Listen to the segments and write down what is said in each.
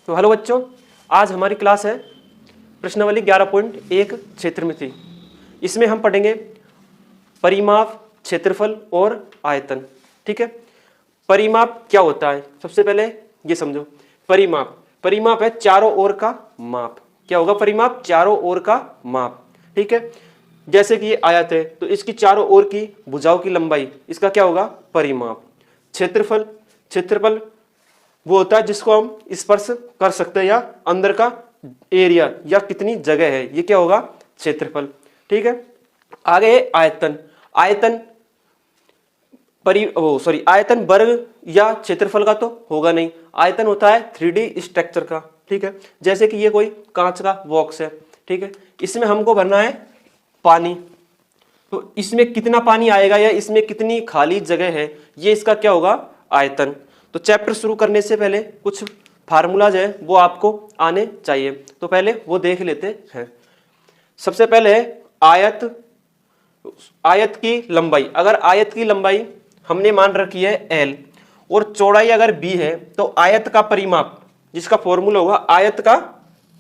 तो हेलो बच्चों, आज हमारी क्लास है प्रश्नावली 11.1 क्षेत्रमिति। इसमें हम पढ़ेंगे परिमाप, क्षेत्रफल और आयतन। ठीक है, परिमाप क्या होता है सबसे पहले ये समझो। परिमाप है चारों ओर का माप। क्या होगा परिमाप? चारों ओर का माप। ठीक है, जैसे कि ये आयत है तो इसकी चारों ओर की भुजाओं की लंबाई, इसका क्या होगा? परिमाप। क्षेत्रफल वो होता है जिसको हम स्पर्श कर सकते हैं या अंदर का एरिया या कितनी जगह है, ये क्या होगा? क्षेत्रफल। ठीक है, आगे है आयतन। आयतन वर्ग या क्षेत्रफल का तो होगा नहीं। आयतन होता है 3D स्ट्रक्चर का। ठीक है, जैसे कि ये कोई कांच का बॉक्स है। ठीक है, इसमें हमको भरना है पानी, तो इसमें कितना पानी आएगा या इसमें कितनी खाली जगह है, ये इसका क्या होगा? आयतन। तो चैप्टर शुरू करने से पहले कुछ फार्मूलाज है वो आपको आने चाहिए, तो पहले वो देख लेते हैं। सबसे पहले आयत की लंबाई। अगर आयत की लंबाई हमने मान रखी है L और चौड़ाई अगर B है तो आयत का परिमाप, जिसका फॉर्मूला होगा आयत का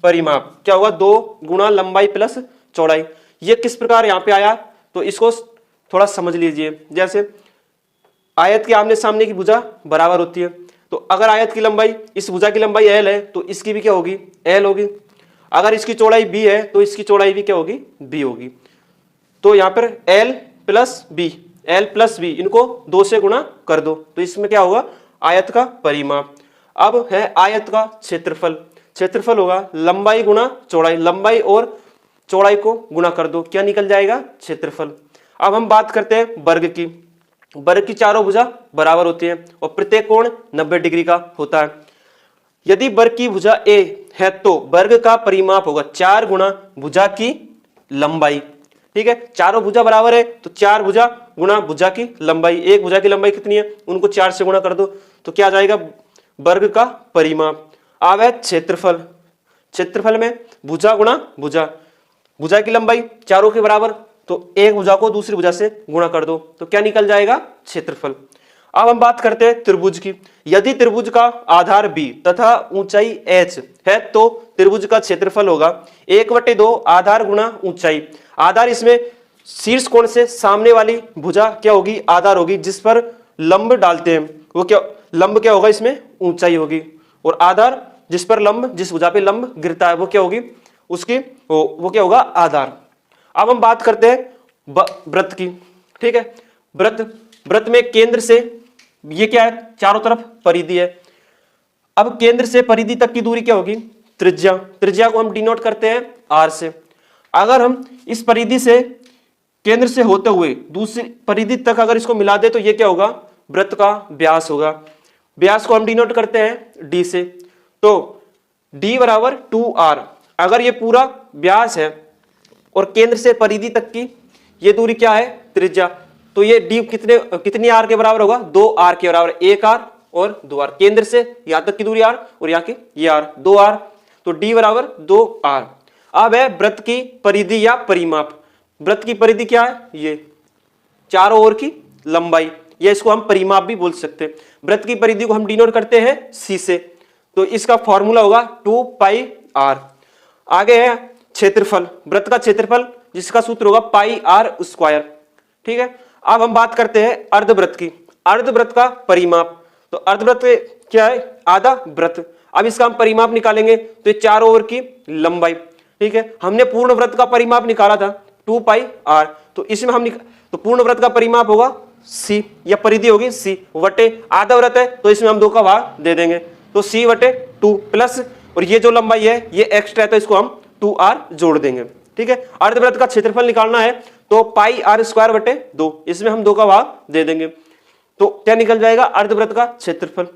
परिमाप क्या होगा? 2 गुणा लंबाई प्लस चौड़ाई। ये किस प्रकार यहाँ पे आया तो इसको थोड़ा समझ लीजिए। जैसे आयत के आमने सामने की भुजा बराबर होती है, तो अगर आयत की लंबाई, इस भुजा की लंबाई L है तो इसकी भी क्या होगी? L होगी। अगर इसकी चौड़ाई B है तो इसकी चौड़ाई भी क्या होगी? B होगी। तो यहाँ पर L प्लस B इनको 2 से गुणा कर दो तो इसमें क्या होगा? आयत का परिमाप। अब है आयत का क्षेत्रफल होगा लंबाई गुणा चौड़ाई। लंबाई और चौड़ाई को गुणा कर दो, क्या निकल जाएगा? क्षेत्रफल। अब हम बात करते हैं वर्ग की। वर्ग की चारों भुजा बराबर होती है और प्रत्येक कोण 90 डिग्री का होता है। यदि वर्ग की भुजा A है तो वर्ग का परिमाप होगा 4 गुणा भुजा की लंबाई। ठीक है, चारों भुजा बराबर है तो 4 भुजा गुणा भुजा की लंबाई। एक भुजा की लंबाई कितनी है, उनको 4 से गुणा कर दो तो क्या आ जाएगा? वर्ग का परिमाप। अब है क्षेत्रफल में भुजा गुणा भुजा की लंबाई चारों के बराबर, तो एक भुजा को दूसरी भुजा से गुणा कर दो तो क्या निकल जाएगा? क्षेत्रफल। अब हम बात करते हैं त्रिभुज की। यदि त्रिभुज का आधार B तथा ऊंचाई h है तो त्रिभुज का क्षेत्रफल होगा 1/2 आधार गुणा ऊंचाई। आधार इसमें शीर्ष कोण से सामने वाली भुजा क्या होगी? आधार होगी, जिस पर लंब डालते हैं वो क्या लंब क्या होगा? इसमें ऊंचाई होगी। और आधार जिस पर लंब, जिस भुजा पे लंब गिरता है वो क्या होगी? उसकी वो क्या होगा? आधार। अब हम बात करते हैं वृत्त की। ठीक है, वृत्त में केंद्र से ये क्या है? चारों तरफ परिधि है। अब केंद्र से परिधि तक की दूरी क्या होगी? त्रिज्या को हम डिनोट करते हैं R से। अगर हम इस परिधि से, केंद्र से होते हुए दूसरी परिधि तक अगर इसको मिला दे तो ये क्या होगा? वृत्त का व्यास होगा। व्यास को हम डिनोट करते हैं D से, तो D बराबर 2R। अगर ये पूरा व्यास है और केंद्र से परिधि तक की ये दूरी क्या है? त्रिज्या, तो ये D कितनी R के बराबर होगा? 2R के बराबर। 1R और 2R। केंद्र से यहां तक की दूरी R और यहाँ की ये R, 2R, तो D बराबर 2R। अब है वृत्त की परिधि या परिमाप। वृत्त की परिधि क्या है? ये चारों ओर की लंबाई, या इसको हम परिमाप भी बोल सकते हैं। वृत्त की परिधि को हम डिनोट करते हैं C से, तो इसका फॉर्मूला होगा 2πr। आगे है क्षेत्रफल। वृत्त का क्षेत्रफल जिसका सूत्र होगा πr²। ठीक है, अब हम बात करते हैं अर्धवृत्त की। अर्धवृत्त का परिमाप, तो अर्धवृत्त क्या है? आधा वृत्त। अब इसका हम परिमाप निकालेंगे तो ये चारों ओर की लंबाई। ठीक है, हमने पूर्ण वृत्त का परिमाप निकाला था 2πr, तो इसमें हम तो पूर्ण वृत्त का परिमाप होगा C, या परिधि होगी C वटे आधा वृत्त है तो इसमें हम 2 का भाग दे देंगे, तो C/2 प्लस, और ये जो लंबाई है ये एक्स्ट्रा है तो इसको हम 2R जोड़ देंगे। ठीक है, अर्धवृत्त का क्षेत्रफल निकालना है तो πr²/2, इसमें हम 2 का भाग दे देंगे तो क्या निकल जाएगा? अर्धवृत्त का क्षेत्रफल।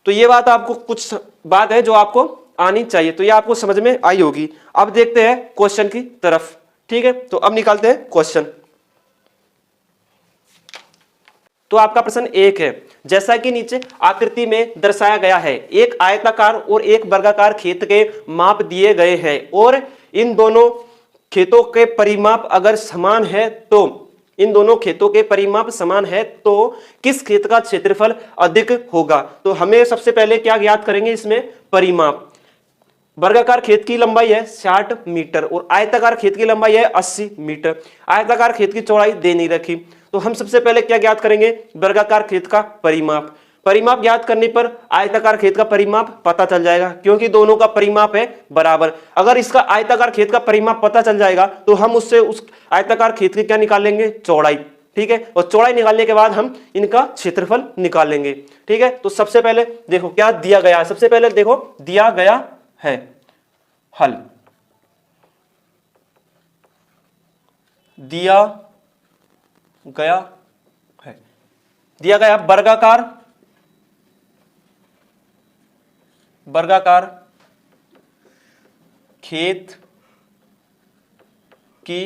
तो ये बात आपको कुछ बात है जो आपको आनी चाहिए, तो ये आपको समझ में आई होगी। अब देखते हैं क्वेश्चन की तरफ। ठीक है, तो अब निकालते हैं क्वेश्चन। तो आपका प्रश्न 1 है, जैसा कि नीचे आकृति में दर्शाया गया है, एक आयताकार और एक वर्गाकार खेत के माप दिए गए हैं और इन दोनों खेतों के परिमाप अगर समान है तो इन दोनों खेतों के परिमाप समान है तो किस खेत का क्षेत्रफल अधिक होगा। तो हमें सबसे पहले क्या ज्ञात करेंगे, इसमें परिमाप। वर्गाकार खेत की लंबाई है 60 मीटर और आयताकार खेत की लंबाई है 80 मीटर। आयताकार खेत की चौड़ाई दे नहीं रखी, तो हम सबसे पहले क्या ज्ञात करेंगे, वर्गाकार खेत का परिमाप। परिमाप ज्ञात करने पर आयताकार खेत का परिमाप पता चल जाएगा, क्योंकि दोनों का परिमाप है बराबर। अगर इसका आयताकार खेत का परिमाप पता चल जाएगा तो हम उससे उस आयताकार खेत की क्या निकाल लेंगे, चौड़ाई। ठीक है, और चौड़ाई निकालने के बाद हम इनका क्षेत्रफल निकाल लेंगे। ठीक है, तो सबसे पहले देखो क्या दिया गया है। सबसे पहले देखो दिया गया है हल, दिया गया है, दिया गया वर्गाकार खेत की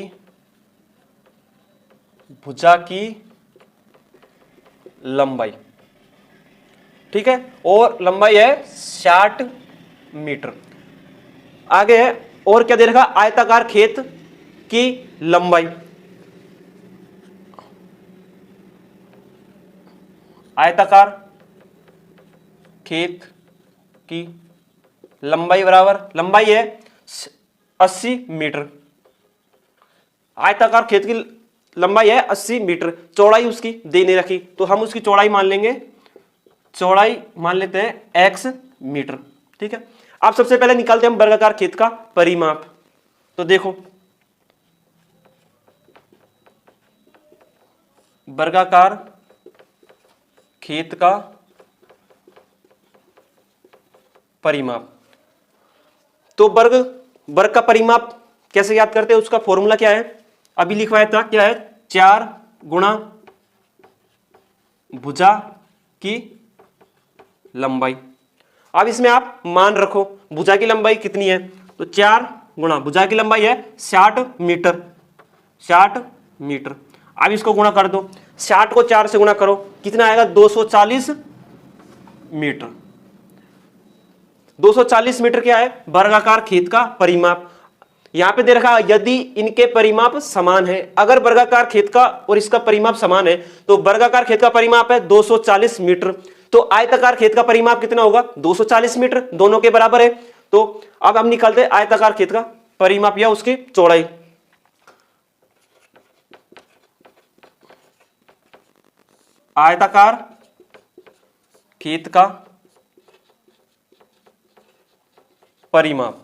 भुजा की लंबाई। ठीक है, और लंबाई है 60 मीटर। आगे है और क्या दे रखा, आयताकार खेत की लंबाई। आयताकार खेत की लंबाई बराबर, लंबाई है 80 मीटर। आयताकार खेत की लंबाई है 80 मीटर, चौड़ाई उसकी दे नहीं रखी तो हम उसकी चौड़ाई मान लेंगे, चौड़ाई मान लेते हैं x मीटर। ठीक है, अब सबसे पहले निकालते हैं हम वर्गाकार खेत का परिमाप। तो देखो वर्गाकार खेत का परिमाप, तो वर्ग का परिमाप कैसे याद करते हैं, उसका फॉर्मूला क्या है, अभी लिखवाया था, क्या है, 4 गुणा भुजा की लंबाई। अब इसमें आप मान रखो भुजा की लंबाई कितनी है, तो 4 गुणा भुजा की लंबाई है 60 मीटर, 60 मीटर। अब इसको गुणा कर दो, 60 को 4 से गुणा करो, कितना आएगा, 240 मीटर। 240 मीटर क्या है, वर्गाकार खेत का परिमाप। यहां पे दे रखा यदि इनके परिमाप समान है। अगर वर्गाकार खेत का और इसका परिमाप समान है तो वर्गाकार खेत का परिमाप है 240 मीटर, तो आयताकार खेत का परिमाप कितना होगा, 240 मीटर, दोनों के बराबर है। तो अब हम निकालते हैं आयताकार खेत का परिमाप या उसकी चौड़ाई। आयताकार खेत का परिमाप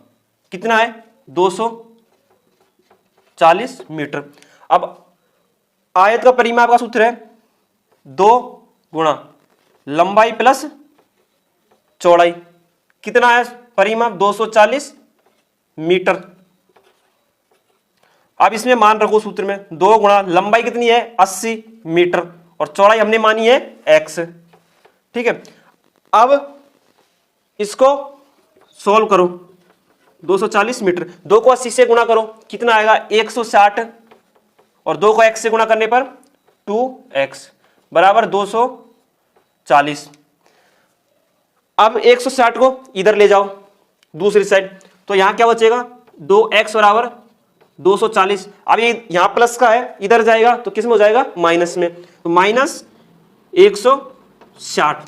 कितना है, 240 मीटर। अब आयत का परिमाप का सूत्र है 2 गुणा लंबाई प्लस चौड़ाई। कितना है परिमाप, 240 मीटर। अब इसमें मान रखो सूत्र में 2 गुणा लंबाई कितनी है, 80 मीटर, और चौड़ाई हमने मानी है x। ठीक है, अब इसको सॉल्व करो, 240 मीटर, 2 को 80 से गुणा करो, कितना आएगा 160, और 2 को x से गुणा करने पर 2x बराबर 240। अब 160 को इधर ले जाओ दूसरी साइड, तो यहां क्या बचेगा, 2x बराबर 240। अब ये यहां प्लस का है, इधर जाएगा तो किस में हो जाएगा, माइनस में, तो माइनस 160।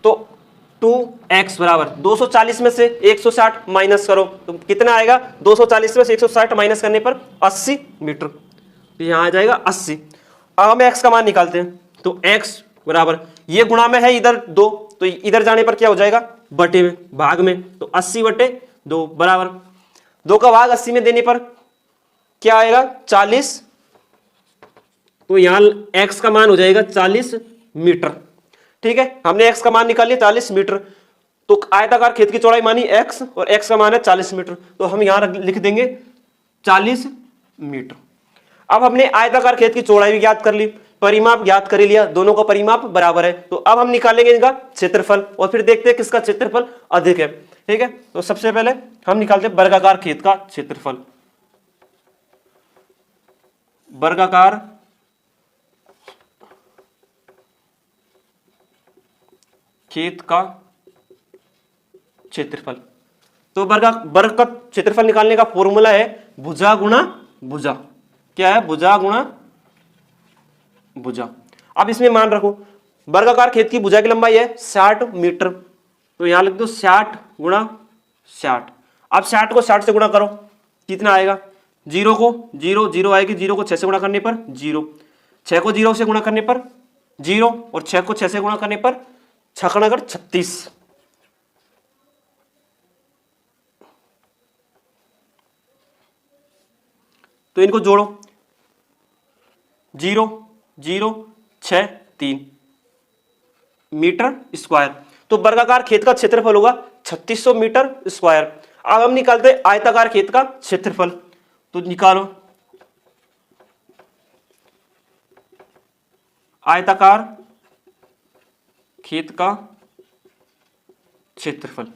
तो 2x बराबर 240 में से 160 माइनस करो तो कितना आएगा, 240 में से 160 माइनस करने पर 80 मीटर, तो यहां आ जाएगा 80। अब हम x का मान निकालते हैं, तो x बराबर, ये गुणा में है इधर 2, तो इधर जाने पर क्या हो जाएगा, बटे में, भाग में, तो 80/2 बराबर 2 का भाग 80 में देने पर क्या आएगा, 40, तो यहां x का मान हो जाएगा 40 मीटर। ठीक है, हमने x का मान निकाल लिया 40 मीटर, तो आयताकार खेत की चौड़ाई मानी x और x का मान है 40 मीटर, तो हम यहां लिख देंगे 40 मीटर। अब हमने आयताकार खेत की चौड़ाई भी ज्ञात कर ली, परिमाप ज्ञात कर लिया, दोनों का परिमाप बराबर है, तो अब हम निकालेंगे इनका क्षेत्रफल और फिर देखते हैं किसका क्षेत्रफल अधिक है। ठीक है, तो सबसे पहले हम निकालते हैं वर्गाकार खेत का क्षेत्रफल। वर्गाकार खेत का क्षेत्रफल, तो वर्ग का क्षेत्रफल निकालने का फॉर्मूला है भुजा गुणा भुजा। क्या है, भुजा गुणा भुजा। अब इसमें मान रखो वर्गाकार खेत की भुजा की लंबाई है 60 मीटर, तो यहां लिख दो 60 गुणा 60। अब 60 को 60 से गुणा करो, कितना आएगा? 0 को 0 0 आएगी, 0 को 6 से गुणा करने पर 0, 6 को 0 से गुणा करने पर 0 और 6 को 6 से गुणा करने पर 36। तो इनको जोड़ो, 0 0 6 3 मीटर स्क्वायर। तो वर्गाकार खेत का क्षेत्रफल होगा 3600 मीटर स्क्वायर। अब हम निकालते हैं आयताकार खेत का क्षेत्रफल, तो निकालो आयताकार खेत का क्षेत्रफल।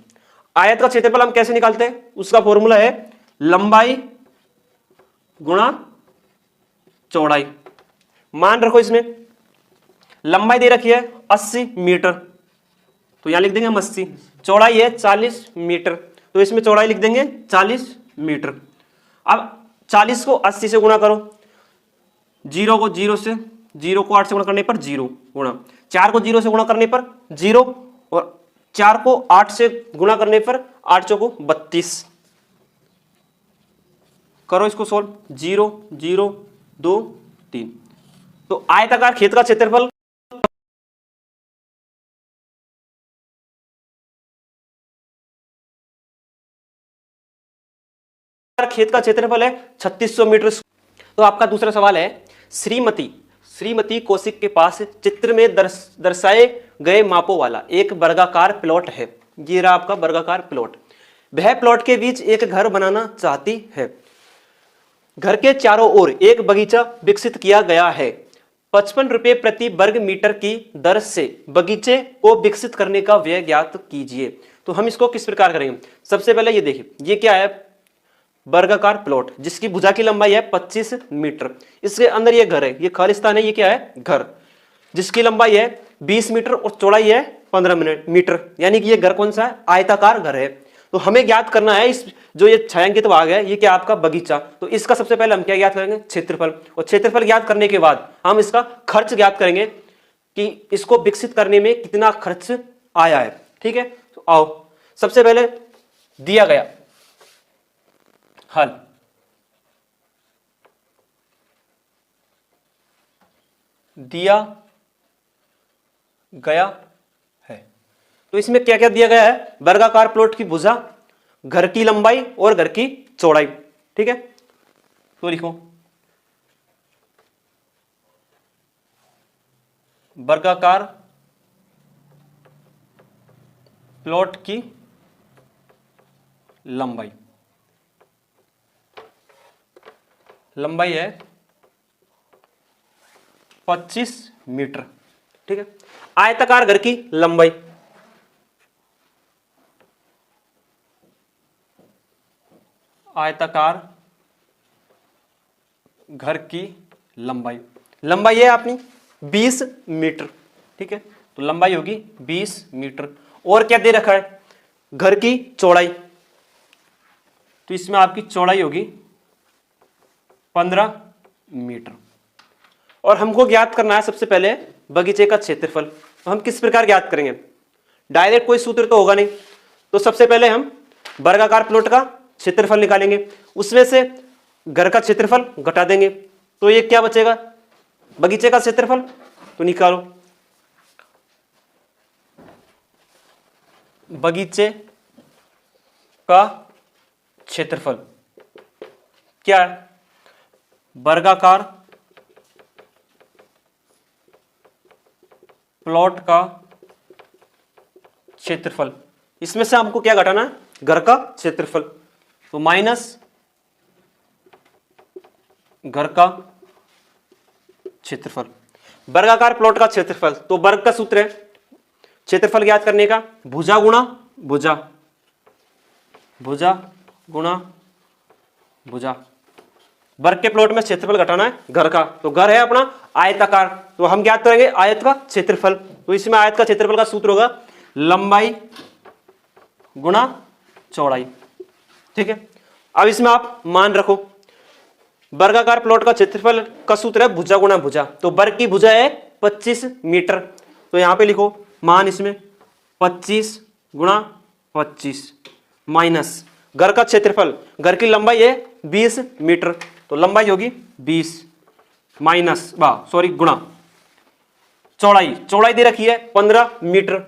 आयत का क्षेत्रफल हम कैसे निकालते हैं? उसका फॉर्मूला है लंबाई गुणा चौड़ाई। मान रखो इसमें लंबाई दे रखी है 80 मीटर, तो यहां लिख देंगे हम 80। चौड़ाई है 40 मीटर, तो इसमें चौड़ाई लिख देंगे 40 मीटर। अब 40 को 80 से गुणा करो, 0 को 0 से, 0 को 8 से गुणा करने पर 0 गुणा, 4 को 0 से गुणा करने पर 0 और 4 को 8 से गुणा करने पर 8 चौको 32। करो इसको सोल्व, 0 0 2 3। तो आयताकार खेत का क्षेत्रफल खेत का क्षेत्रफल है 3600 मीटर। तो आपका दूसरा सवाल है, श्रीमती कौशिक के पास चित्र में दर्शाए गए मापों वाला एक वर्गाकार प्लॉट है। ये रहा आपका वर्गाकार प्लॉट। वह प्लॉट के बीच एक घर बनाना चाहती है। घर के चारों ओर एक बगीचा विकसित किया गया है। 55 रुपए प्रति वर्ग मीटर की दर से बगीचे को विकसित करने का व्यय ज्ञात कीजिए। तो हम इसको किस प्रकार करेंगे? सबसे पहले ये देखिए, ये क्या है? वर्गाकार प्लॉट जिसकी भुजा की लंबाई है 25 मीटर। इसके अंदर ये घर है, ये खालिस्तान है, ये क्या है? घर, जिसकी लंबाई है 20 मीटर और चौड़ाई है 15 मीटर। यानी कि ये घर कौन सा है? आयताकार घर है। तो हमें ज्ञात करना है इस जो ये छायांकित भाग है, ये क्या आपका बगीचा। तो इसका सबसे पहले हम क्या ज्ञात करेंगे? क्षेत्रफल। और क्षेत्रफल ज्ञात करने के बाद हम इसका खर्च ज्ञात करेंगे कि इसको विकसित करने में कितना खर्च आया है। ठीक है, तो आओ सबसे पहले दिया गया हल, दिया गया है। तो इसमें क्या क्या दिया गया है? वर्गाकार प्लॉट की भुजा, घर की लंबाई और घर की चौड़ाई। ठीक है, तो लिखो वर्गाकार प्लॉट की लंबाई, लंबाई है 25 मीटर। ठीक है, आयताकार घर की लंबाई, आयताकार घर की लंबाई, लंबाई है अपनी 20 मीटर। ठीक है, तो लंबाई होगी 20 मीटर। और क्या दे रखा है? घर की चौड़ाई, तो इसमें आपकी चौड़ाई होगी 15 मीटर। और हमको ज्ञात करना है सबसे पहले बगीचे का क्षेत्रफल। तो हम किस प्रकार ज्ञात करेंगे? डायरेक्ट कोई सूत्र तो होगा नहीं, तो सबसे पहले हम वर्गाकार प्लॉट का क्षेत्रफल निकालेंगे, उसमें से घर का क्षेत्रफल घटा देंगे, तो ये क्या बचेगा? बगीचे का क्षेत्रफल। तो निकालो बगीचे का क्षेत्रफल क्या है? वर्गाकार प्लॉट का क्षेत्रफल। इसमें से हमको क्या घटाना है? घर का क्षेत्रफल। तो माइनस घर का क्षेत्रफल, वर्गाकार प्लॉट का क्षेत्रफल। तो वर्ग का सूत्र है क्षेत्रफल ज्ञात करने का, भुजा गुणा भुजा, भुजा गुणा भुजा। वर्ग के प्लॉट में क्षेत्रफल घटाना है घर का, तो घर है अपना आयताकार, तो हम ज्ञात करेंगे आयत का क्षेत्रफल। तो इसमें आयत का क्षेत्रफल का सूत्र होगा लंबाई गुणा चौड़ाई। ठीक है, अब इसमें आप मान रखो वर्गाकार प्लॉट का क्षेत्रफल का सूत्र है भुजा गुणा भुजा। तो वर्ग की भुजा है 25 मीटर, तो यहां पे लिखो मान इसमें 25 गुणा 25 माइनस घर का क्षेत्रफल, घर की लंबाई है 20 मीटर, तो लंबाई होगी 20 माइनस गुणा चौड़ाई, चौड़ाई दे रखी है 15 मीटर,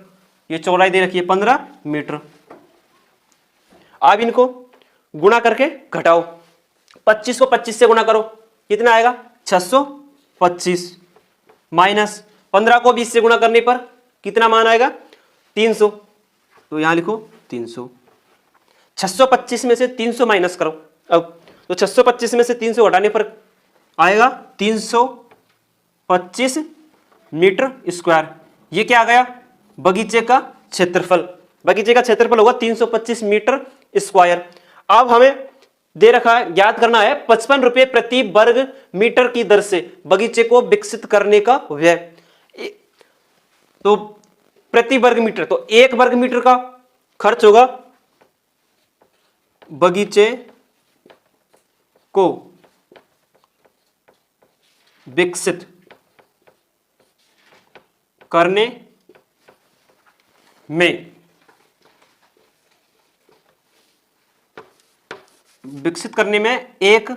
ये चौड़ाई दे रखी है 15 मीटर। अब इनको गुणा करके घटाओ, 25 को 25 से गुणा करो, कितना आएगा 625 माइनस 15 को 20 से गुणा करने पर कितना मान आएगा 300, तो यहां लिखो 300। 625 में से 300 माइनस करो अब, तो 625 में से 300 घटाने पर आएगा 325 मीटर स्क्वायर। ये क्या आ गया बगीचे का क्षेत्रफल, बगीचे का क्षेत्रफल होगा 325 मीटर स्क्वायर। अब हमें दे रखा है, ज्ञात करना है 55 रुपए प्रति वर्ग मीटर की दर से बगीचे को विकसित करने का व्यय। तो प्रति वर्ग मीटर, तो 1 वर्ग मीटर का खर्च होगा बगीचे को विकसित करने में, विकसित करने में 1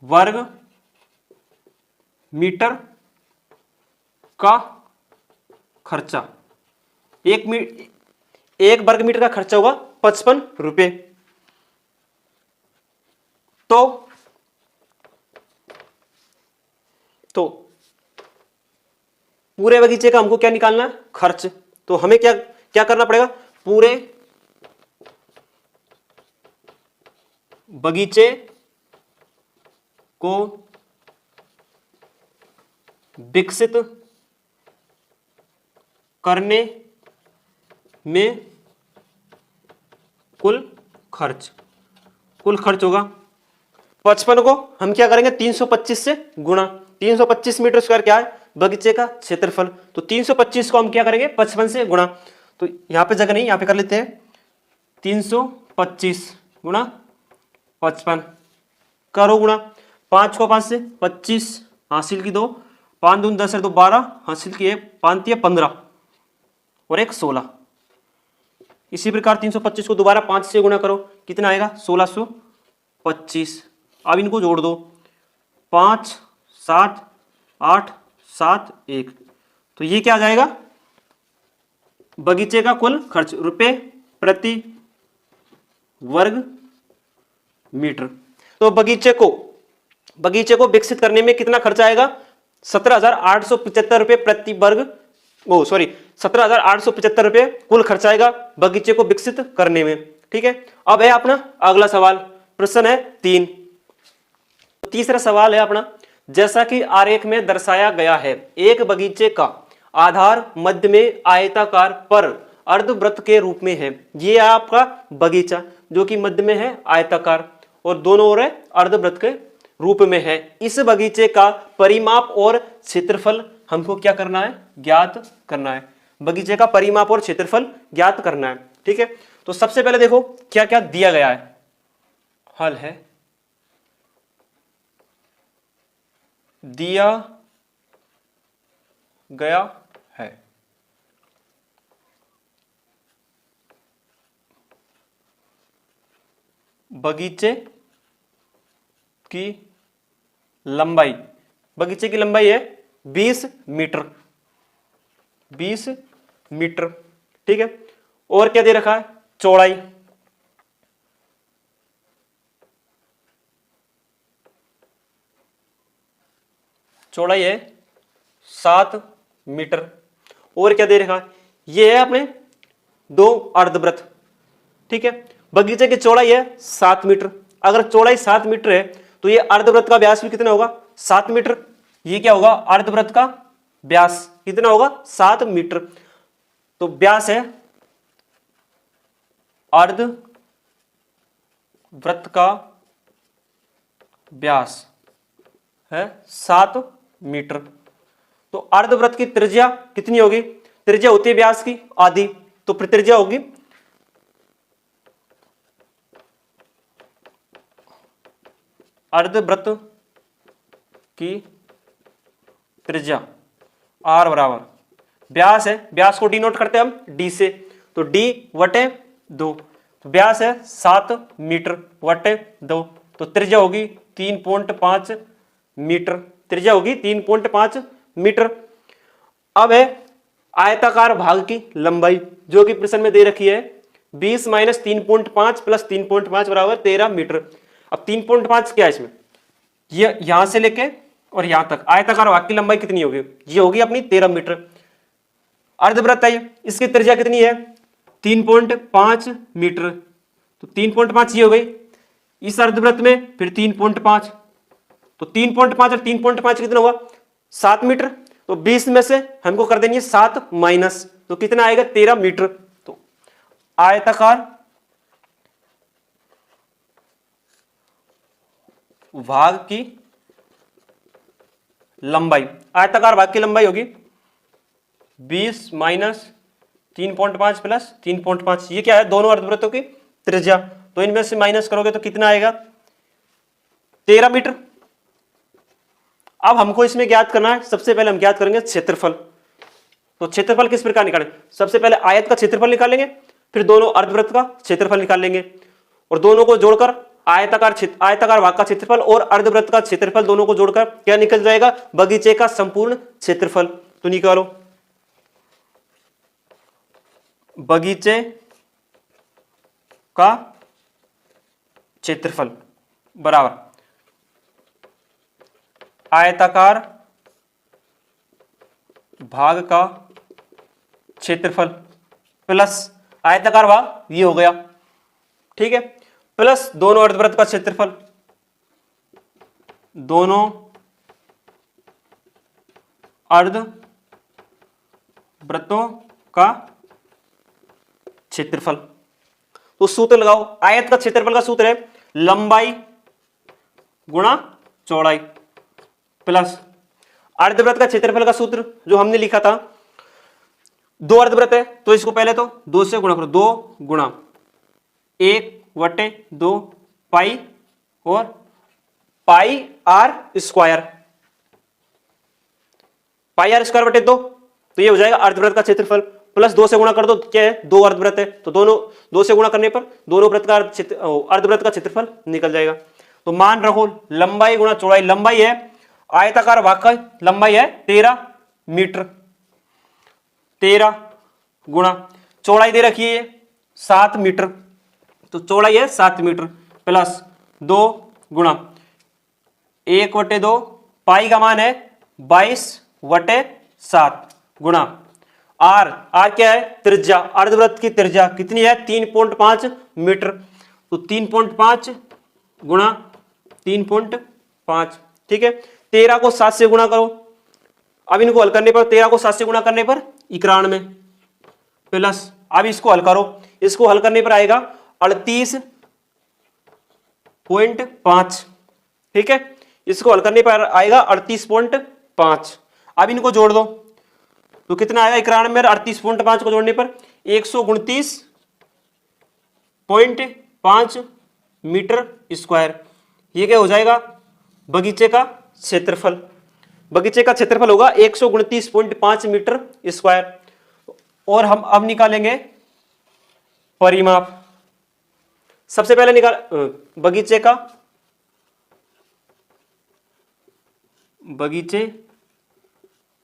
वर्ग मीटर का खर्चा, 1 वर्ग मीटर का खर्चा होगा 55 रुपए। तो पूरे बगीचे का हमको क्या निकालना है खर्च, तो हमें क्या क्या करना पड़ेगा, पूरे बगीचे को विकसित करने में कुल खर्च होगा 55 को हम क्या करेंगे 325 से गुणा, 325 मीटर स्क्वायर क्या है बगीचे का क्षेत्रफल, तो 325 को हम क्या करेंगे 55 से गुणा, तो यहां पे जगह नहीं, यहां पे कर लेते हैं 325 गुणा 55 करो गुणा, 5 को 5 से 25 हासिल की 2, 5 दून 10 है तो 12 हासिल की 5 15 और 1 16। इसी प्रकार 325 को दोबारा 5 से गुणा करो, कितना आएगा 1625। अब इनको जोड़ दो, 5 7 8 7 1, तो ये क्या आ जाएगा बगीचे का कुल खर्च रुपए प्रति वर्ग मीटर। तो बगीचे को विकसित करने में कितना खर्च आएगा 17,875 रुपए प्रति वर्ग, 17,875 रुपए कुल खर्च आएगा बगीचे को विकसित करने में। ठीक है, अब है अपना अगला सवाल, प्रश्न है 3। तीसरा सवाल है अपना, जैसा कि आरेख में दर्शाया गया है, एक बगीचे का आधार मध्य में आयताकार पर अर्धवृत्त के रूप में है। ये आपका बगीचा जो कि मध्य में है आयताकार और दोनों ओर है अर्धवृत्त के रूप में है। इस बगीचे का परिमाप और क्षेत्रफल हमको क्या करना है ज्ञात करना है, बगीचे का परिमाप और क्षेत्रफल ज्ञात करना है। ठीक है, तो सबसे पहले देखो क्या क्या दिया गया है, हल है दिया गया है बगीचे की लंबाई, बगीचे की लंबाई है 20 मीटर, 20 मीटर। ठीक है, और क्या दे रखा है चौड़ाई, चौड़ाई है 7 मीटर। और क्या दे रखा है, ये है अपने 2 अर्धवृत्त। ठीक है, बगीचे की चौड़ाई है 7 मीटर, अगर चौड़ाई 7 मीटर है तो ये अर्धवृत्त का व्यास भी कितना होगा 7 मीटर। ये क्या होगा अर्धवृत्त का व्यास कितना होगा 7 मीटर। तो व्यास है अर्धवृत्त का व्यास है 7 मीटर। तो अर्धवृत्त की त्रिज्या कितनी होगी, त्रिज्या होती है व्यास की आधी, तो त्रिज्या होगी अर्धवृत्त की त्रिज्या r बराबर व्यास है, व्यास को डिनोट करते हैं हम d से, तो d बटे 2, तो व्यास है 7 मीटर बटे 2, तो त्रिज्या होगी 3.5 मीटर, त्रिज्या होगी 3.5 मीटर। अब है आयताकार भाग की लंबाई जो कि प्रश्न में दे रखी है 20 माइनस 3.5 प्लस 3.5 बराबर 13 मीटर। अब 3.5 क्या है इसमें, ये यहां से लेके और यहां तक आयताकार भाग की लंबाई कितनी होगी, ये होगी अपनी 13 मीटर। अर्धवृत्त है, इसकी त्रिज्या कितनी है 3.5 मीटर, तो 3.5 ये हो गई, इस अर्धवृत्त में फिर 3.5, तो 3.5 और 3.5 कितना हुआ 7 मीटर, तो 20 में से हमको कर देंगे 7 माइनस, तो कितना आएगा 13 मीटर। तो आयताकार भाग की लंबाई, आयताकार भाग की लंबाई होगी 20 माइनस 3.5 प्लस 3.5, ये क्या है दोनों अर्धवृत्तों की त्रिज्या, तो इनमें से माइनस करोगे तो कितना आएगा 13 मीटर। अब हमको इसमें ज्ञात करना है, सबसे पहले हम ज्ञात करेंगे क्षेत्रफल। तो क्षेत्रफल किस प्रकार निकालें, सबसे पहले आयत का क्षेत्रफल निकालेंगे, फिर दोनों अर्धवृत्त का क्षेत्रफल निकाल लेंगे, और दोनों को जोड़कर आयताकार भाग का क्षेत्रफल और अर्धवृत्त का क्षेत्रफल दोनों को जोड़कर क्या निकल जाएगा, बगीचे का संपूर्ण क्षेत्रफल। तो निकालो, बगीचे का क्षेत्रफल बराबर आयताकार भाग का क्षेत्रफल प्लस आयताकार भाग ये हो गया, ठीक है, प्लस दोनों अर्धवृत्त का क्षेत्रफल, दोनों अर्धवृत्तों का क्षेत्रफल। तो सूत्र लगाओ, आयत का क्षेत्रफल का सूत्र है लंबाई गुणा चौड़ाई प्लस अर्धवृत्त का क्षेत्रफल का सूत्र जो हमने लिखा था, दो अर्धवृत्त है तो इसको पहले तो 2 से गुणा करो, 2 गुणा 1/2 पाई और pi R square, pi R square बटे 2, तो ये हो जाएगा अर्धवृत्त का क्षेत्रफल, प्लस 2 से गुणा कर दो, क्या है 2 अर्धवृत्त है तो दोनों 2 से गुणा करने पर दोनों वृत्त का अर्धवृत्त का क्षेत्रफल निकल जाएगा। तो मान रखो लंबाई गुणा चौड़ाई, लंबाई है आयताकार भाग का लंबाई है 13 मीटर, 13 गुणा चौड़ाई दे रखी है 7 मीटर, तो चौड़ाई है 7 मीटर प्लस 2 गुणा 1/2 पाई का मान है 22/7 गुणा आर, आर क्या है त्रिज्या, अर्धवृत्त की त्रिज्या कितनी है 3.5 मीटर, तो 3.5 गुणा 3.5, ठीक है। 13 को 7 से गुणा करो, अब इनको हल करने पर 13 को 7 से गुणा करने पर 91 प्लस, अब इसको हल करो, इसको हल करने पर आएगा 38.5, ठीक है, इसको हल करने पर आएगा 38.5। अब इनको जोड़ दो तो कितना आएगा 91 में 38.5 को जोड़ने पर 129.5 मीटर स्क्वायर, ये क्या हो जाएगा बगीचे का क्षेत्रफल, बगीचे का क्षेत्रफल होगा 129.5 मीटर स्क्वायर। और हम अब निकालेंगे परिमाप, सबसे पहले निकाल बगीचे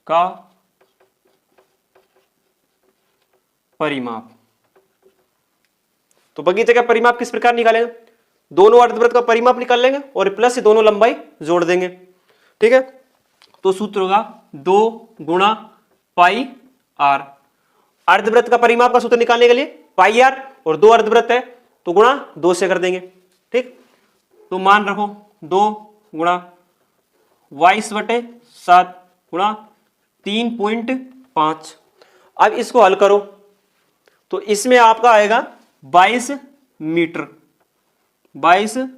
का परिमाप। तो बगीचे का परिमाप किस प्रकार निकालेंगे, दोनों अर्धवृत्त का परिमाप निकाल लेंगे और प्लस से दोनों लंबाई जोड़ देंगे, ठीक है। तो सूत्र होगा 2 गुणा पाई आर, अर्धवृत्त का परिमाप का सूत्र निकालने के लिए पाई आर, और 2 अर्धवृत्त है तो गुणा 2 से कर देंगे, ठीक। तो मान रखो 2 गुणा 22/7 गुणा 3.5, अब इसको हल करो तो इसमें आपका आएगा 22 मीटर, 22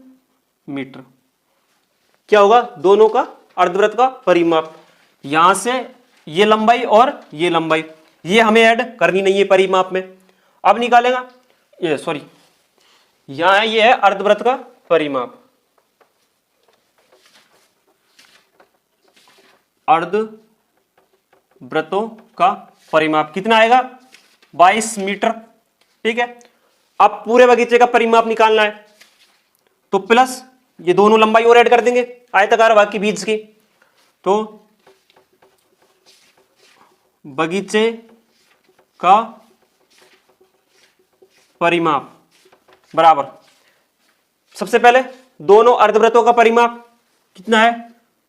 मीटर क्या होगा दोनों का अर्धवृत्त का परिमाप। यहां से ये लंबाई और ये लंबाई ये हमें ऐड करनी नहीं है परिमाप में, अब निकालेगा ये सॉरी यहां ये है अर्धवृत्त का परिमाप, अर्ध वृत्तों का परिमाप कितना आएगा 22 मीटर। ठीक है, अब पूरे बगीचे का परिमाप निकालना है तो प्लस ये दोनों लंबाई और ऐड कर देंगे आयताकार भाग की बीच की, तो बगीचे का परिमाप बराबर सबसे पहले दोनों अर्धवृत्तों का परिमाप कितना है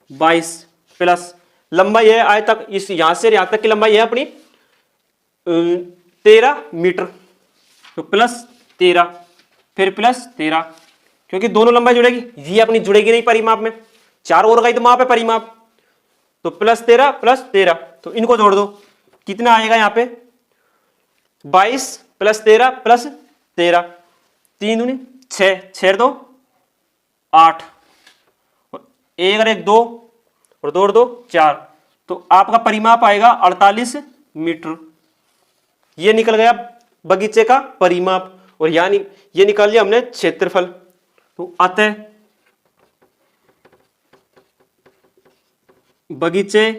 22 प्लस लंबाई है आयतक इस यहां से यहां तक की लंबाई है अपनी 13 मीटर, तो प्लस 13 फिर प्लस 13 क्योंकि दोनों लंबाई जुड़ेगी, ये अपनी जुड़ेगी नहीं परिमाप में, चार और गई तो माप है परिमाप, तो प्लस 13 प्लस 13, तो इनको जोड़ दो कितना आएगा यहाँ पे 22 प्लस 13 प्लस 13, 3 दूनी 6, 6 2 8, एक और एक 2 और 2 और 2 4, तो आपका परिमाप आएगा 48 मीटर। ये निकल गया बगीचे का परिमाप और यानी ये निकाल लिया हमने क्षेत्रफल। तो अतः बगीचे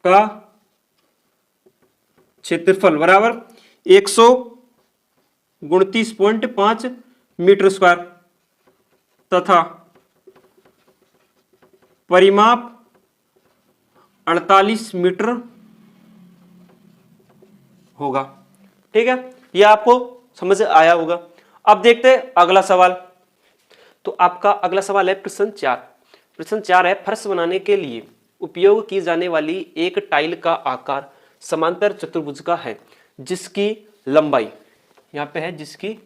का क्षेत्रफल बराबर 129.5 मीटर स्क्वायर तथा परिमाप 48 मीटर होगा। ठीक है, यह आपको समझ से आया होगा। अब देखते हैं अगला सवाल। तो आपका अगला सवाल है प्रश्न 4। प्रश्न 4 है फर्श बनाने के लिए उपयोग की जाने वाली एक टाइल का आकार समांतर चतुर्भुज का है जिसकी लंबाई यहाँ पे है, जिसकी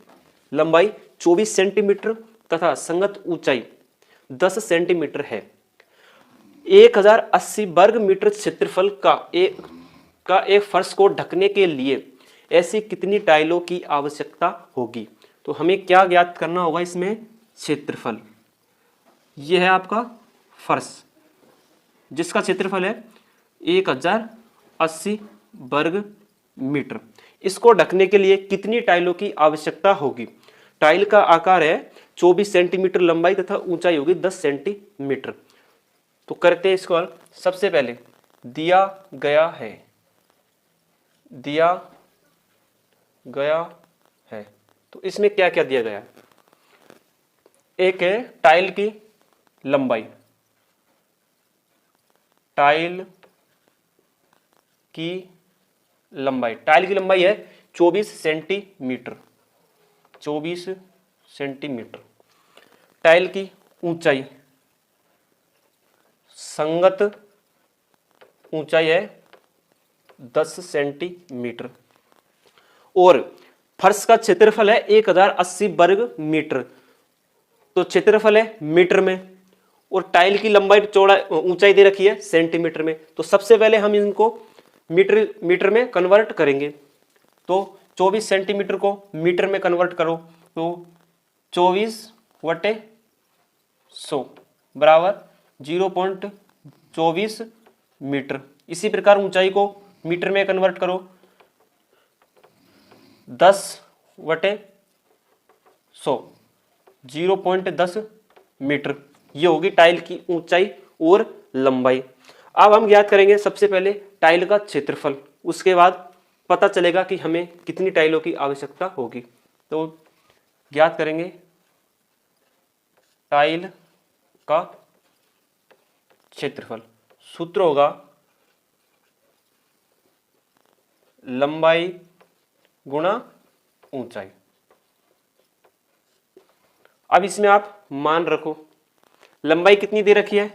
लंबाई 24 सेंटीमीटर तथा संगत ऊंचाई 10 सेंटीमीटर है। 1080 वर्ग मीटर क्षेत्रफल का एक फर्श को ढकने के लिए ऐसी कितनी टाइलों की आवश्यकता होगी। तो हमें क्या ज्ञात करना होगा इसमें क्षेत्रफल। यह है आपका फर्श जिसका क्षेत्रफल है 1080 वर्ग मीटर। इसको ढकने के लिए कितनी टाइलों की आवश्यकता होगी। टाइल का आकार है 24 सेंटीमीटर लंबाई तथा ऊंचाई होगी 10 सेंटीमीटर। तो करते हैं इसको। सबसे पहले दिया गया है तो इसमें क्या क्या दिया गया है। एक है टाइल की लंबाई, टाइल की लंबाई है 24 सेंटीमीटर, 24 सेंटीमीटर। टाइल की ऊंचाई, संगत ऊंचाई है 10 सेंटीमीटर और फर्श का क्षेत्रफल है 1080 वर्ग मीटर। तो क्षेत्रफल है मीटर में और टाइल की लंबाई चौड़ा ऊंचाई दे रखी है सेंटीमीटर में। तो सबसे पहले हम इनको मीटर में कन्वर्ट करेंगे। तो 24 सेंटीमीटर को मीटर में कन्वर्ट करो तो 24/100 बराबर 0.24 मीटर। इसी प्रकार ऊंचाई को मीटर में कन्वर्ट करो 10/100 0.10 मीटर। ये होगी टाइल की ऊंचाई और लंबाई। अब हम ज्ञात करेंगे सबसे पहले टाइल का क्षेत्रफल, उसके बाद पता चलेगा कि हमें कितनी टाइलों की आवश्यकता होगी। तो ज्ञात करेंगे टाइल का क्षेत्रफल। सूत्र होगा लंबाई गुणा ऊंचाई। अब इसमें आप मान रखो लंबाई कितनी दे रखी है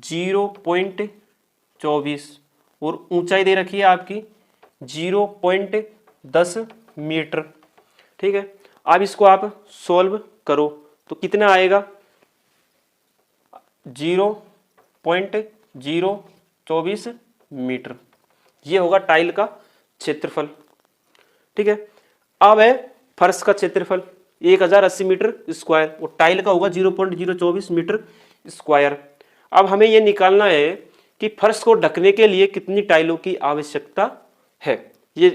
0.24 और ऊंचाई दे रखी है आपकी 0.10 मीटर। ठीक है, अब इसको आप सॉल्व करो तो कितना आएगा 0.024 मीटर। ये होगा टाइल का क्षेत्रफल। ठीक है, अब है फर्श का क्षेत्रफल 1080 मीटर स्क्वायर और टाइल का होगा 0.024 मीटर स्क्वायर। अब हमें यह निकालना है कि फर्श को ढकने के लिए कितनी टाइलों की आवश्यकता है। ये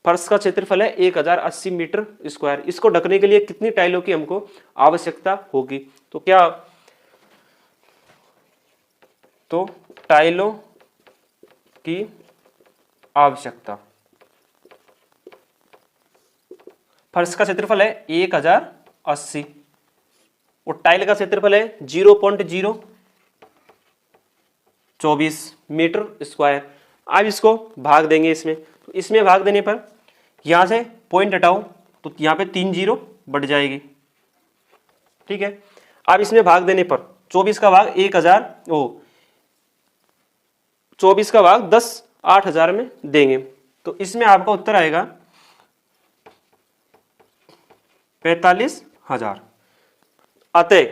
फर्श का क्षेत्रफल है 1080 मीटर स्क्वायर, इसको ढकने के लिए कितनी टाइलों की हमको आवश्यकता होगी। तो क्या तो टाइलों की आवश्यकता। फर्श का क्षेत्रफल है 1080 और टाइल का क्षेत्रफल है 0.024 मीटर स्क्वायर। अब इसको भाग देंगे इसमें, तो इसमें भाग देने पर यहां से पॉइंट हटाओ तो यहाँ पे 3 जीरो बढ़ जाएगी, ठीक है। अब इसमें भाग देने पर 24 का भाग 24 का भाग 10 8000 में देंगे, तो इसमें आपका उत्तर आएगा 45,000। अतः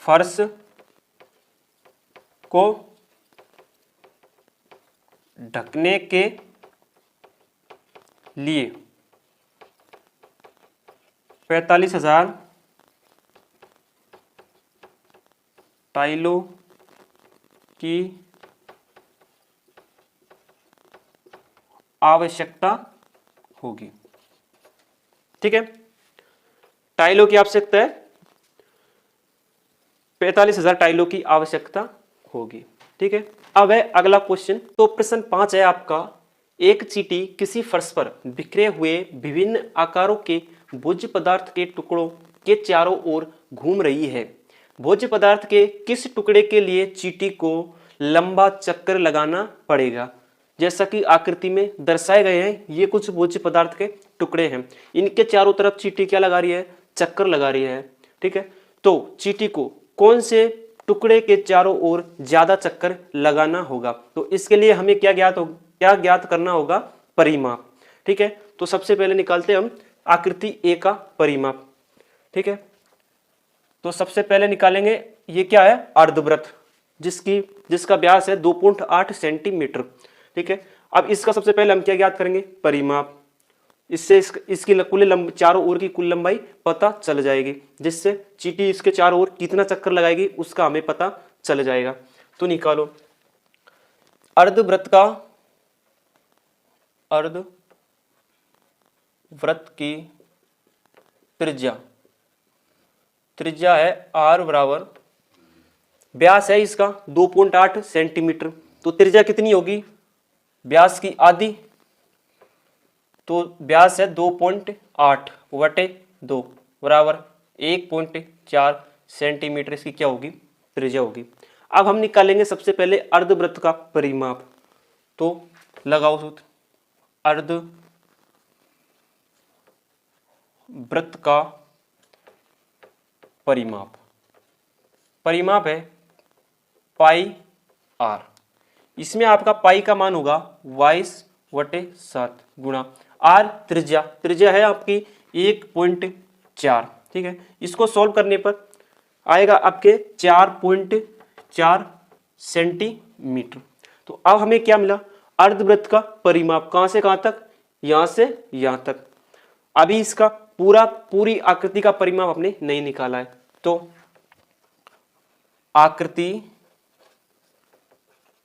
फर्श को ढकने के लिए 45,000 टाइलों की आवश्यकता होगी, ठीक है। टाइलों की आवश्यकता है 45,000 टाइलों की आवश्यकता होगी, ठीक है। अब है अगला क्वेश्चन। तो प्रश्न 5 है आपका, एक चींटी किसी फर्श पर बिखरे हुए विभिन्न आकारों के भोज्य पदार्थ के टुकड़ों के चारों ओर घूम रही है। भोज्य पदार्थ के किस टुकड़े के लिए चींटी को लंबा चक्कर लगाना पड़ेगा? जैसा कि आकृति में दर्शाए गए हैं, ये कुछ भोज्य पदार्थ के टुकड़े हैं, इनके चारों तरफ चींटी क्या लगा रही है? चक्कर लगा रही है, ठीक है। तो चींटी को कौन से टुकड़े के चारों ओर ज्यादा चक्कर लगाना होगा? तो इसके लिए हमें क्या ज्ञात करना होगा? परिमाप, ठीक है। तो सबसे पहले निकालते हैं हम आकृति ए का परिमाप, ठीक है। तो सबसे पहले निकालेंगे, ये क्या है? अर्धवृत्त, जिसका व्यास है 2.8 सेंटीमीटर, ठीक है। अब इसका सबसे पहले हम क्या ज्ञात करेंगे? परिमाप। इससे इसकी कुल चारों ओर की कुल लंबाई पता चल जाएगी, जिससे चींटी इसके चारों ओर कितना चक्कर लगाएगी उसका हमें पता चल जाएगा। तो निकालो अर्धवृत्त की त्रिज्या है r बराबर, व्यास है इसका 2.8 सेंटीमीटर, तो त्रिज्या कितनी होगी? व्यास की आधी, तो व्यास है 2.8 बटे 2 बराबर 1.4 सेंटीमीटर इसकी क्या होगी? त्रिज्या होगी। अब हम निकालेंगे सबसे पहले अर्धवृत्त का परिमाप। तो लगाओ सूत्र, अर्धवृत्त का परिमाप है पाई r। इसमें आपका पाई का मान होगा 22/7 गुणा r त्रिज्या है आपकी 1.4, ठीक है। इसको सॉल्व करने पर आएगा आपके 4.4 सेंटीमीटर। तो अब हमें क्या मिला? अर्धवृत्त का परिमाप कहां से कहां तक? यहां से यहां तक। अभी इसका पूरी आकृति का परिमाप हमने नहीं निकाला है, तो आकृति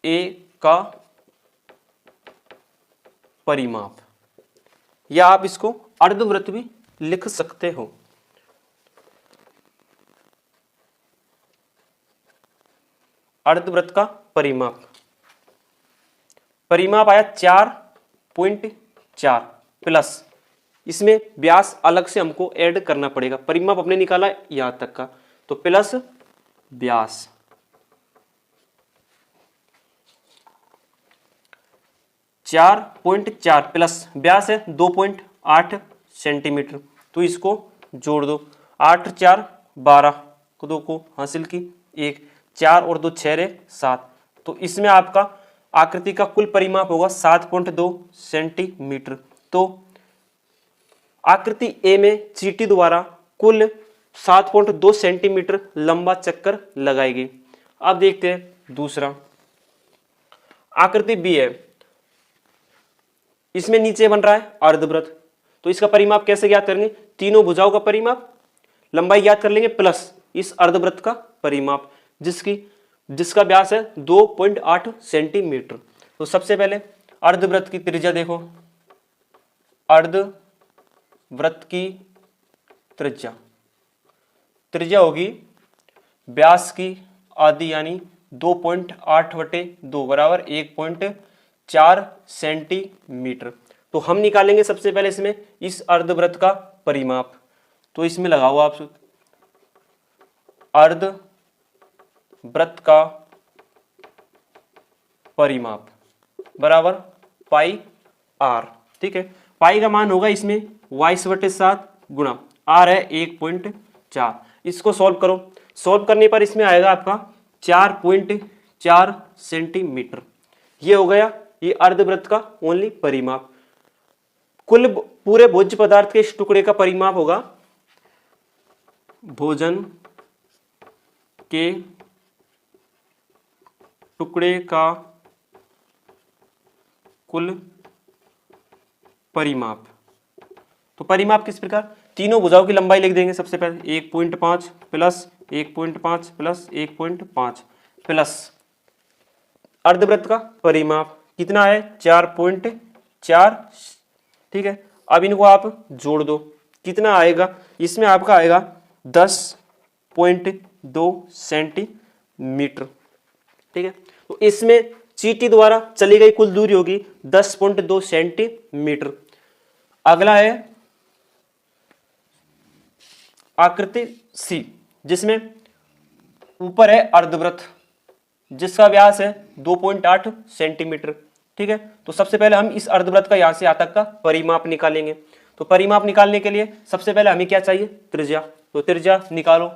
ए का परिमाप, या आप इसको अर्धवृत्त भी लिख सकते हो। अर्धवृत्त का परिमाप आया 4.4 प्लस, इसमें व्यास अलग से हमको ऐड करना पड़ेगा। परिमाप हमने निकाला यहां तक का, तो प्लस व्यास 4.4 प्लस व्यास है 2.8 सेंटीमीटर, तो इसको जोड़ दो। 8 4 12 को 2 को हासिल की 1, 4 और 2 6 7, तो इसमें आपका आकृति का कुल परिमाप होगा 7.2 सेंटीमीटर। तो आकृति ए में चींटी द्वारा कुल 7.2 सेंटीमीटर लंबा चक्कर लगाएगी। अब देखते हैं दूसरा, आकृति बी है, इसमें नीचे बन रहा है अर्धवृत्त, तो इसका परिमाप कैसे ज्ञात करेंगे? तीनों भुजाओं का परिमाप, लंबाई ज्ञात कर लेंगे, प्लस इस अर्धवृत्त का परिमाप जिसका व्यास है 2.8 सेंटीमीटर। तो सबसे पहले अर्धवृत्त की त्रिज्या देखो, अर्धवृत्त की त्रिज्या होगी व्यास की आधी यानी 2.8/2 बराबर 1.4 सेंटीमीटर। तो हम निकालेंगे सबसे पहले इसमें इस अर्धवृत्त का परिमाप। तो इसमें लगाओ आप अर्धवृत्त का परिमाप बराबर पाई आर। ठीक है, पाई का मान होगा इसमें 22/7 गुणा आर है 1.4। इसको सॉल्व करो, सॉल्व करने पर इसमें आएगा आपका 4.4 सेंटीमीटर। ये हो गया ये अर्धवृत्त का ओनली परिमाप। कुल पूरे भोज्य पदार्थ के इस टुकड़े का परिमाप होगा, भोजन के टुकड़े का कुल परिमाप। तो परिमाप किस प्रकार, तीनों भुजाओं की लंबाई लिख देंगे सबसे पहले 1.5 प्लस 1.5 प्लस 1.5 प्लस अर्धवृत्त का परिमाप कितना है 4.4। ठीक है, अब इनको आप जोड़ दो, कितना आएगा, इसमें आपका आएगा 10.2 सेंटीमीटर। ठीक है, तो इसमें चीटी द्वारा चली गई कुल दूरी होगी 10.2 सेंटीमीटर। अगला है आकृति सी, जिसमें ऊपर है अर्धवृत्त जिसका व्यास है 2.8 सेंटीमीटर। ठीक है, तो सबसे पहले हम इस अर्धवृत्त का यहां से यहां तक का परिमाप निकालेंगे। तो परिमाप निकालने के लिए सबसे पहले हमें क्या चाहिए, त्रिज्या। तो त्रिज्या निकालो,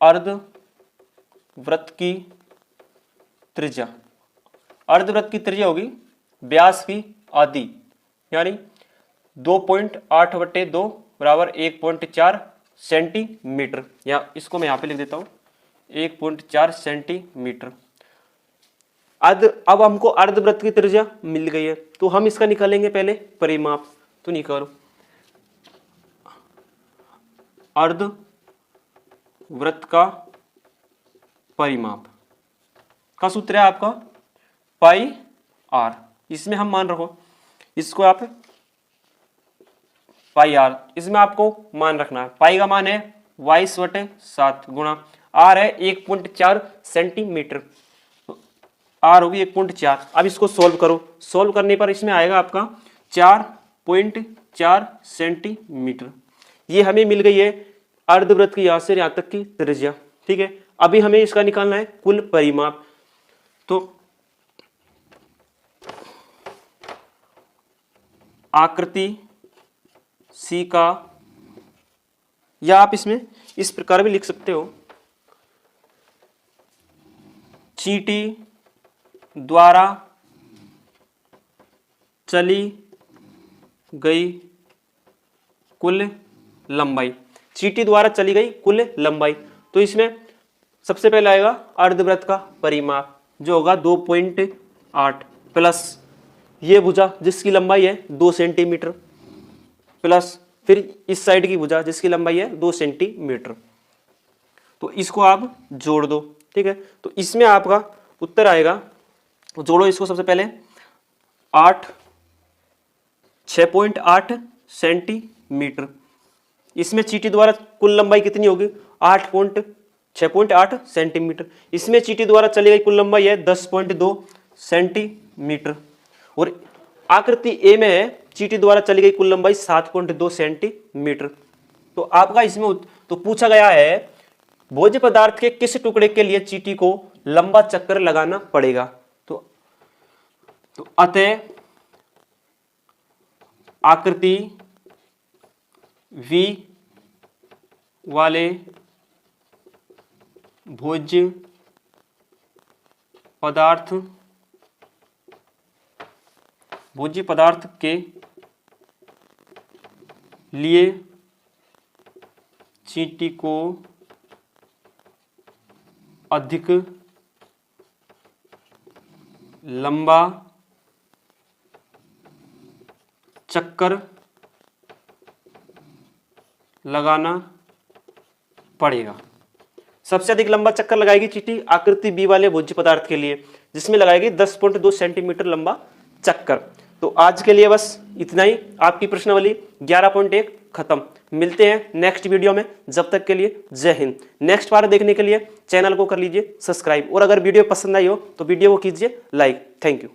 अर्धवृत्त की त्रिज्या, अर्धवृत्त की त्रिज्या होगी व्यास की आधी यानी 2.8/2 बराबर 1.4 सेंटीमीटर, या इसको मैं यहां पे लिख देता हूं 1.4 सेंटीमीटर। अब हमको अर्धवृत्त की त्रिज्या मिल गई है, तो हम इसका निकालेंगे पहले परिमाप। तो निकालो, अर्धवृत्त का परिमाप का सूत्र है आपका पाई आर। इसमें हम मान रखो, इसको आप पाई आर, इसमें आपको मान रखना है, पाई का मान है 22/7 गुणा आर है 1.4 सेंटीमीटर, आर होगी 1.4। अब इसको सोल्व करो, सोल्व करने पर इसमें आएगा आपका 4.4 सेंटीमीटर। ये हमें मिल गई है अर्धवृत्त की यहां से यहां तक की त्रिज्या। ठीक है, अभी हमें इसका निकालना है कुल परिमाप। तो आकृति सी का, या आप इसमें इस प्रकार भी लिख सकते हो, चींटी द्वारा चली गई कुल लंबाई, चींटी द्वारा चली गई कुल लंबाई। तो इसमें सबसे पहले आएगा अर्धवृत्त का परिमाप जो होगा 2.8 प्लस ये भुजा जिसकी लंबाई है 2 सेंटीमीटर प्लस फिर इस साइड की भुजा जिसकी लंबाई है 2 सेंटीमीटर। तो इसको आप जोड़ दो। ठीक है, तो इसमें आपका उत्तर आएगा, जोड़ो इसको सबसे पहले 6.8 सेंटीमीटर। इसमें चींटी द्वारा कुल लंबाई कितनी होगी 6.8 सेंटीमीटर। इसमें चींटी द्वारा चली गई कुल लंबाई है 10.2 सेंटीमीटर। और आकृति ए में है चींटी द्वारा चली गई कुल लंबाई 7.2 सेंटीमीटर। तो आपका इसमें तो पूछा गया है भोज्य पदार्थ के किस टुकड़े के लिए चींटी को लंबा चक्कर लगाना पड़ेगा। तो अतः आकृति वी वाले भोज्य पदार्थ के लिए चींटी को अधिक लंबा चक्कर लगाना पड़ेगा। सबसे अधिक लंबा चक्कर लगाएगी चींटी आकृति बी वाले भोज्य पदार्थ के लिए, जिसमें लगाएगी 10.2 सेंटीमीटर लंबा चक्कर। तो आज के लिए बस इतना ही। आपकी प्रश्नावली 11.1 खत्म। मिलते हैं नेक्स्ट वीडियो में, जब तक के लिए जय हिंद। नेक्स्ट बार देखने के लिए चैनल को कर लीजिए सब्सक्राइब, और अगर वीडियो पसंद आई हो तो वीडियो को कीजिए लाइक। Thank you.